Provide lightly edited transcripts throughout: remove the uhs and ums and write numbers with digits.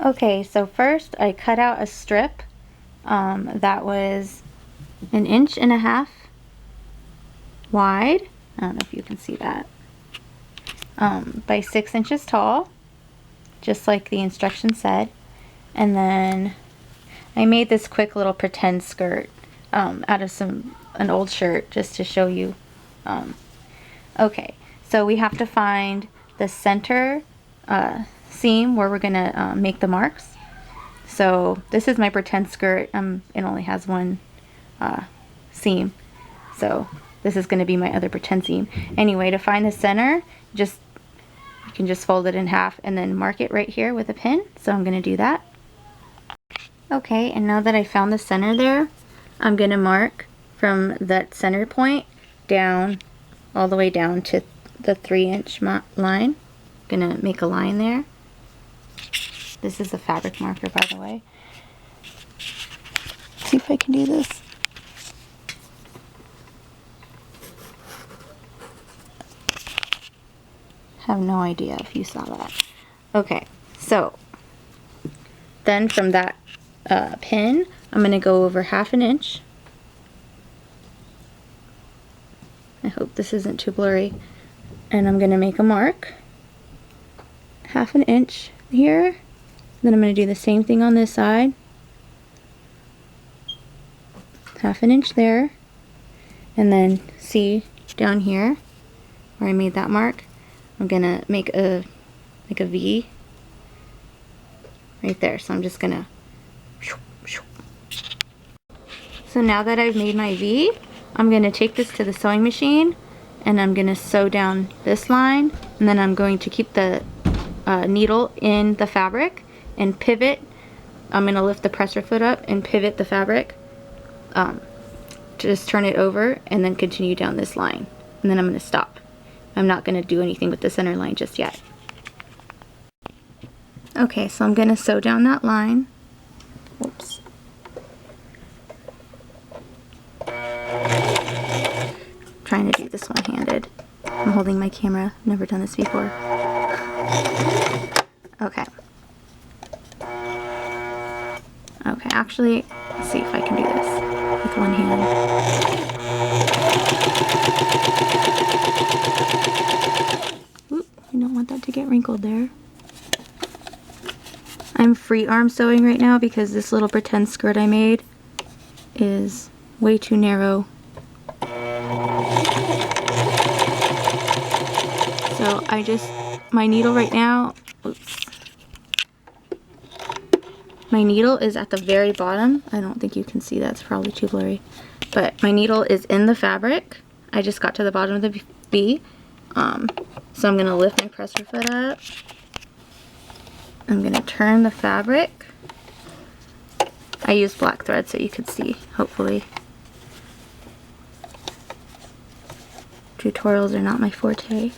Okay, so first I cut out a strip that was 1.5 inches wide. I don't know if you can see that. By 6 inches tall, just like the instructions said. And then I made this quick little pretend skirt out of an old shirt just to show you. Okay, so we have to find the center seam where we're gonna make the marks. So this is my pretend skirt. It only has one seam, so this is going to be my other pretend seam. Anyway, to find the center, you can just fold it in half and then mark it right here with a pin. So I'm going to do that. Okay, and now that I found the center there, I'm going to mark from that center point down all the way down to the 3-inch line. I'm going to make a line there. This is a fabric marker, by the way. Let's see if I can do this. Have no idea if you saw that. Okay, so then from that pin, I'm going to go over 1/2 inch. I hope this isn't too blurry. And I'm going to make a mark, 1/2 inch here. Then I'm going to do the same thing on this side. 1/2 inch there. And then see down here where I made that mark, I'm going to make a V right there. So I'm just going to. So now that I've made my V, I'm going to take this to the sewing machine and I'm going to sew down this line, and then I'm going to keep the needle in the fabric and pivot. I'm going to lift the presser foot up and pivot the fabric. Just turn it over and then continue down this line. And then I'm going to stop. I'm not going to do anything with the center line just yet. Okay, so I'm going to sew down that line. Whoops. Trying to do this one-handed. I'm holding my camera. I've never done this before. Okay. Okay, actually, let's see if I can do this with one hand. Oop, you don't want that to get wrinkled there. I'm free arm sewing right now because this little pretend skirt I made is way too narrow. So my needle right now, oops. My needle is at the very bottom. I don't think you can see that, it's probably too blurry. But my needle is in the fabric. I just got to the bottom of the V. So I'm gonna lift my presser foot up. I'm gonna turn the fabric. I used black thread so you could see, hopefully. Tutorials are not my forte.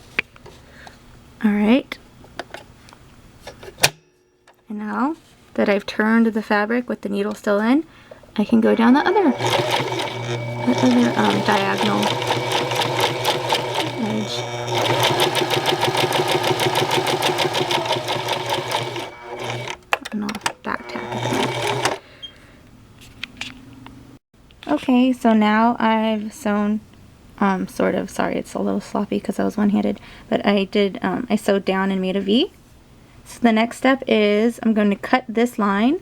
Alright. And now that I've turned the fabric with the needle still in, I can go down the other diagonal edge. And I'll back tack it. Okay, so now I've sewn, sort of, sorry it's a little sloppy because I was one-handed, but I sewed down and made a V. So the next step is I'm going to cut this line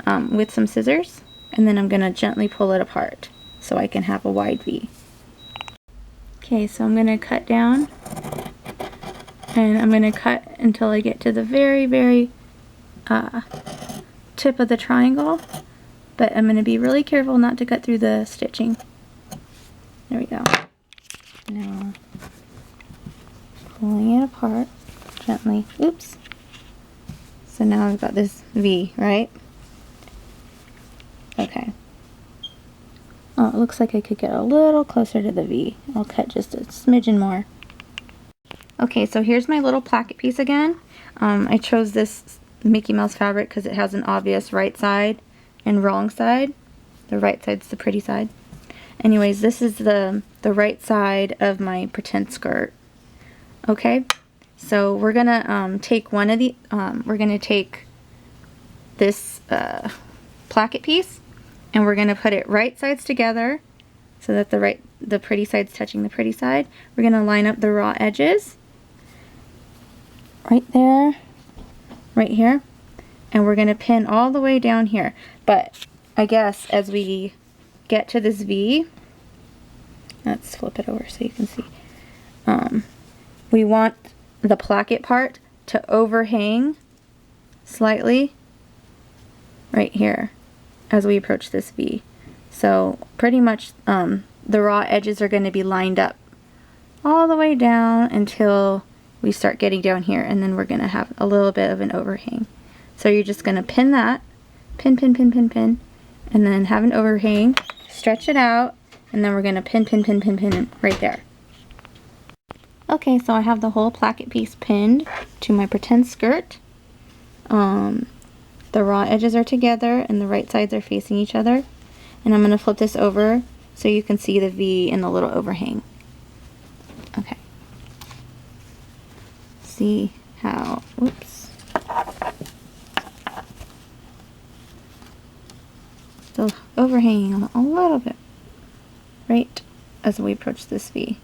with some scissors, and then I'm going to gently pull it apart so I can have a wide V. Okay, so I'm going to cut down, and I'm going to cut until I get to the very, very tip of the triangle, but I'm going to be really careful not to cut through the stitching. There we go. Now, pulling it apart gently. Oops. So now I've got this V, right? Okay. Oh, it looks like I could get a little closer to the V. I'll cut just a smidgen more. Okay, so here's my little placket piece again. I chose this Mickey Mouse fabric because it has an obvious right side and wrong side. The right side's the pretty side. Anyways, this is the right side of my pretend skirt. Okay, so we're gonna take one of the we're gonna take this placket piece, and we're going to put it right sides together so that the pretty side's touching the pretty side. We're going to line up the raw edges right there, right here, and we're going to pin all the way down here. But I guess as we get to this V, let's flip it over so you can see. We want the placket part to overhang slightly right here as we approach this V. So pretty much the raw edges are going to be lined up all the way down until we start getting down here, and then we're going to have a little bit of an overhang. So you're just going to pin that, pin, pin, pin, pin, pin, and then have an overhang, stretch it out, and then we're going to pin, pin, pin, pin, pin right there. Okay, so I have the whole placket piece pinned to my pretend skirt. The raw edges are together and the right sides are facing each other. And I'm going to flip this over so you can see the V and the little overhang. Okay. See how, whoops. Still overhanging a little bit right as we approach this V.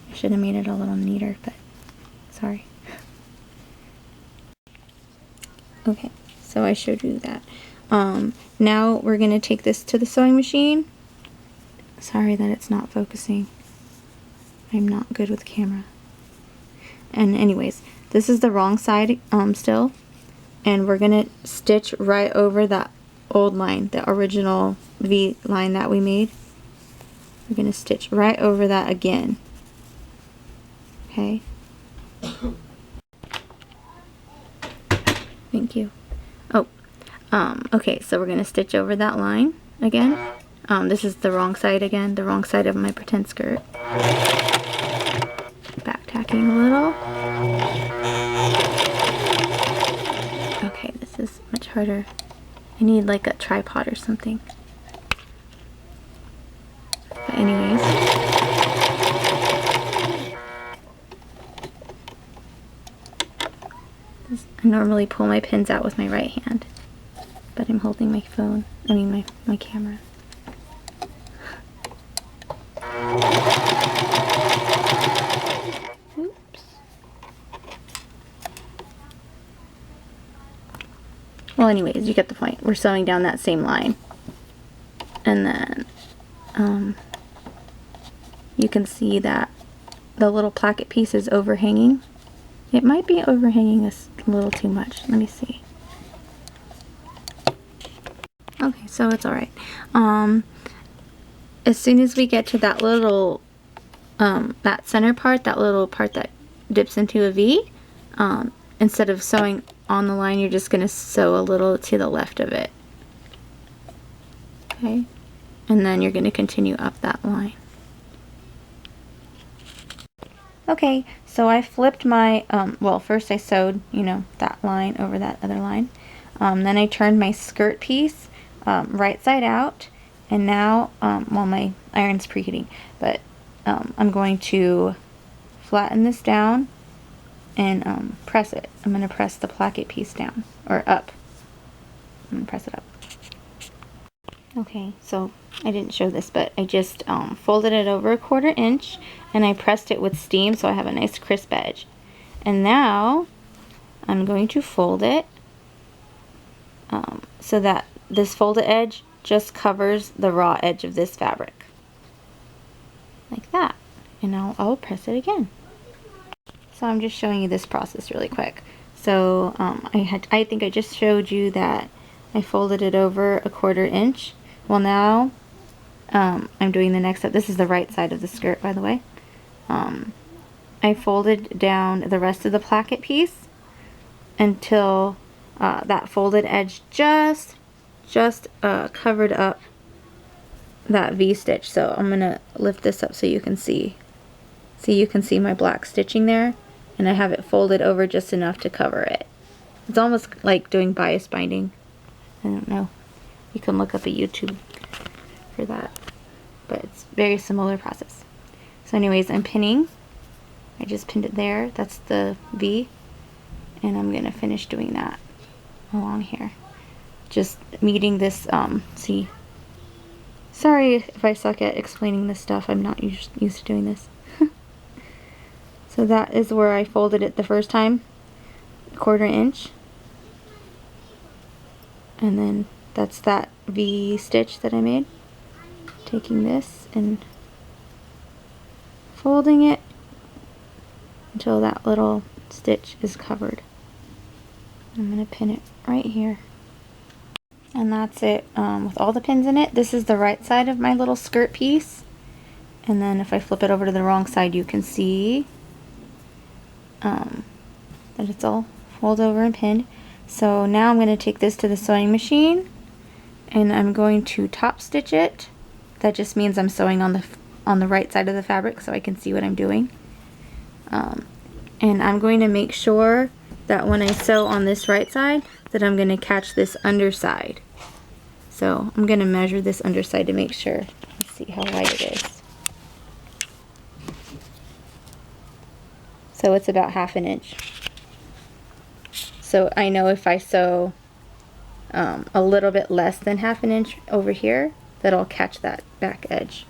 I should have made it a little neater, but sorry. Okay, so I showed you that. Now we're going to take this to the sewing machine. Sorry that it's not focusing. I'm not good with camera. And anyways, this is the wrong side still. And we're going to stitch right over that old line, the original V line that we made. We're going to stitch right over that again. Okay. Thank you. Oh, okay, so we're going to stitch over that line again. This is the wrong side again, the wrong side of my pretend skirt. Back tacking a little. Okay, this is much harder. I need like a tripod or something. But anyways. I normally pull my pins out with my right hand, but I'm holding my phone, my camera. Oops. Well, anyways, you get the point. We're sewing down that same line. And then, you can see that the little placket piece is overhanging. It might be overhanging a little too much. Let me see. Okay, so it's alright. As soon as we get to that little, that center part, that little part that dips into a V, instead of sewing on the line, you're just going to sew a little to the left of it. Okay? And then you're going to continue up that line. Okay, so I flipped my, well, first I sewed, that line over that other line. Then I turned my skirt piece right side out. And now, well, my iron's preheating, but I'm going to flatten this down and press it. I'm going to press the placket piece down, or up. I'm going to press it up. Okay, so I didn't show this, but I just folded it over 1/4 inch and I pressed it with steam so I have a nice crisp edge. And now I'm going to fold it so that this folded edge just covers the raw edge of this fabric. Like that. And now I'll press it again. So I'm just showing you this process really quick. So I think I just showed you that I folded it over 1/4 inch. Well, now I'm doing the next step. This is the right side of the skirt, by the way. I folded down the rest of the placket piece until that folded edge just covered up that V-stitch. So I'm gonna lift this up so you can see. You can see my black stitching there, and I have it folded over just enough to cover it. It's almost like doing bias binding. I don't know. You can look up a YouTube for that, but it's very similar process. So anyways, I'm pinning. I just pinned it there. That's the V, and I'm gonna finish doing that along here. just meeting this, see, sorry if I suck at explaining this stuff, I'm not used to doing this. So that is where I folded it the first time, 1/4 inch. And then that's that V stitch that I made. Taking this and folding it until that little stitch is covered. I'm going to pin it right here. And that's it with all the pins in it. This is the right side of my little skirt piece. And then if I flip it over to the wrong side, you can see that it's all folded over and pinned. So now I'm going to take this to the sewing machine and I'm going to top stitch it. That just means I'm sewing on the right side of the fabric so I can see what I'm doing. And I'm going to make sure that when I sew on this right side that I'm going to catch this underside. So I'm going to measure this underside to make sure. Let's see how wide it is. So it's about 1/2 inch. So I know if I sew a little bit less than 1/2 inch over here, that I'll catch that back edge.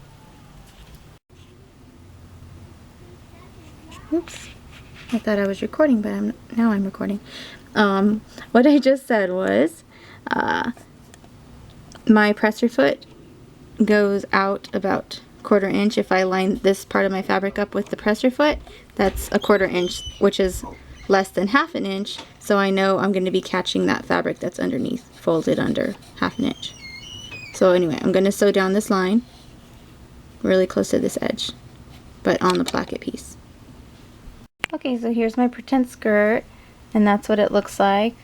Oops, I thought I was recording, but now I'm recording. What I just said was my presser foot goes out about 1/4 inch. If I line this part of my fabric up with the presser foot, that's 1/4 inch, which is less than 1/2 inch, so I know I'm going to be catching that fabric that's underneath, folded under 1/2 inch. So anyway, I'm going to sew down this line really close to this edge, but on the placket piece. Okay, so here's my pretend skirt, and that's what it looks like.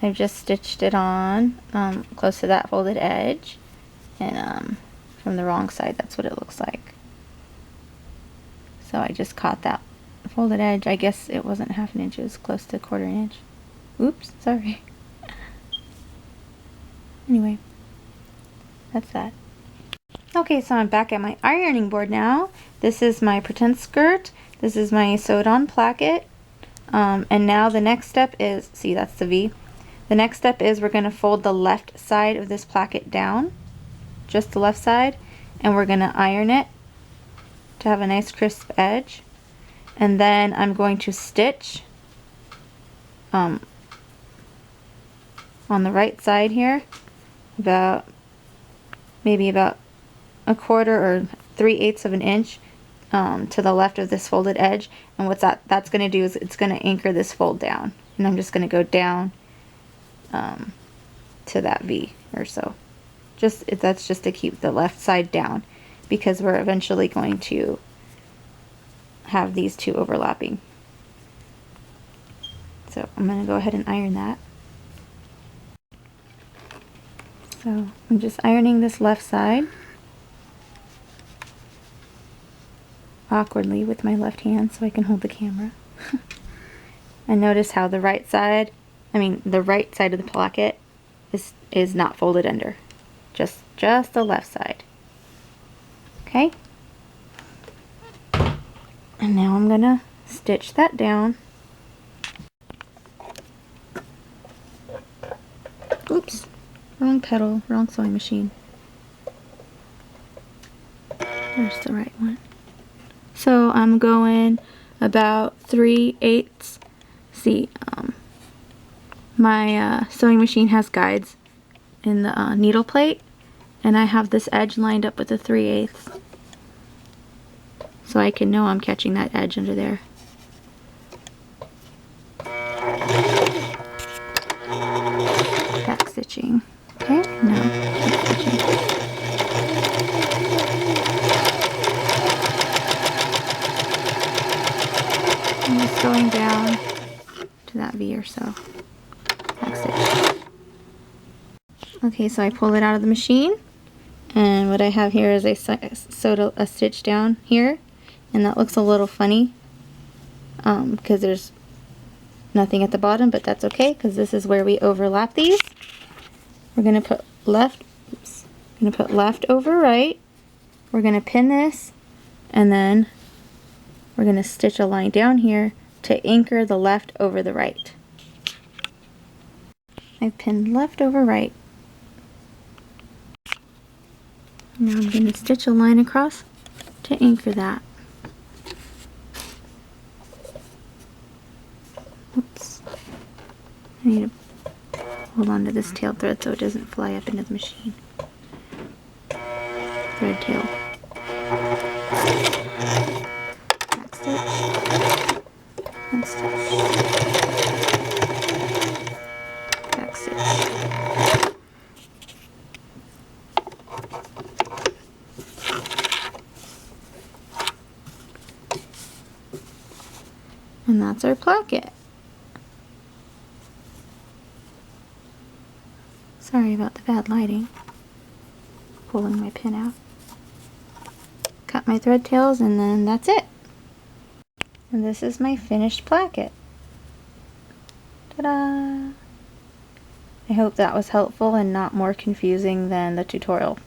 I've just stitched it on close to that folded edge, and from the wrong side, that's what it looks like. So I just caught that folded edge. I guess it wasn't 1/2 inch, it was close to 1/4 inch. Oops, sorry. Anyway, that's that. Okay, so I'm back at my ironing board now. This is my pretend skirt. This is my sewed on placket. And now the next step is, see, that's the V. The next step is we're going to fold the left side of this placket down, just the left side, and we're going to iron it to have a nice crisp edge. And then I'm going to stitch on the right side here, maybe about 1/4 or 3/8 of an inch to the left of this folded edge. And what that's going to do is it's going to anchor this fold down. And I'm just going to go down to that V or so. That's just to keep the left side down, because we're eventually going to have these two overlapping. So I'm going to go ahead and iron that. So I'm just ironing this left side awkwardly with my left hand so I can hold the camera. And notice how the right side of the placket is not folded under. Just the left side. Okay? And now I'm gonna stitch that down. Oops, wrong pedal, wrong sewing machine. There's the right one. So I'm going about 3/8. See, my sewing machine has guides in the needle plate, and I have this edge lined up with the 3/8, so I can know I'm catching that edge under there. Back stitching. Okay, now back stitching. I'm just going down to that V or so. Back stitch. Okay, so I pull it out of the machine, and what I have here is I sewed a stitch down here, and that looks a little funny because there's nothing at the bottom, but that's okay because this is where we overlap these. We're going to put left over right. We're going to pin this, and then we're going to stitch a line down here to anchor the left over the right. I've pinned left over right Now I'm going to stitch a line across to anchor that. Oops. I need to hold on to this tail thread so it doesn't fly up into the machine. Thread tail. Back stitch. Front stitch. Back stitch. And that's our placket. Sorry about the bad lighting. Pulling my pin out. Cut my thread tails and then that's it. And this is my finished placket. Ta-da! I hope that was helpful and not more confusing than the tutorial.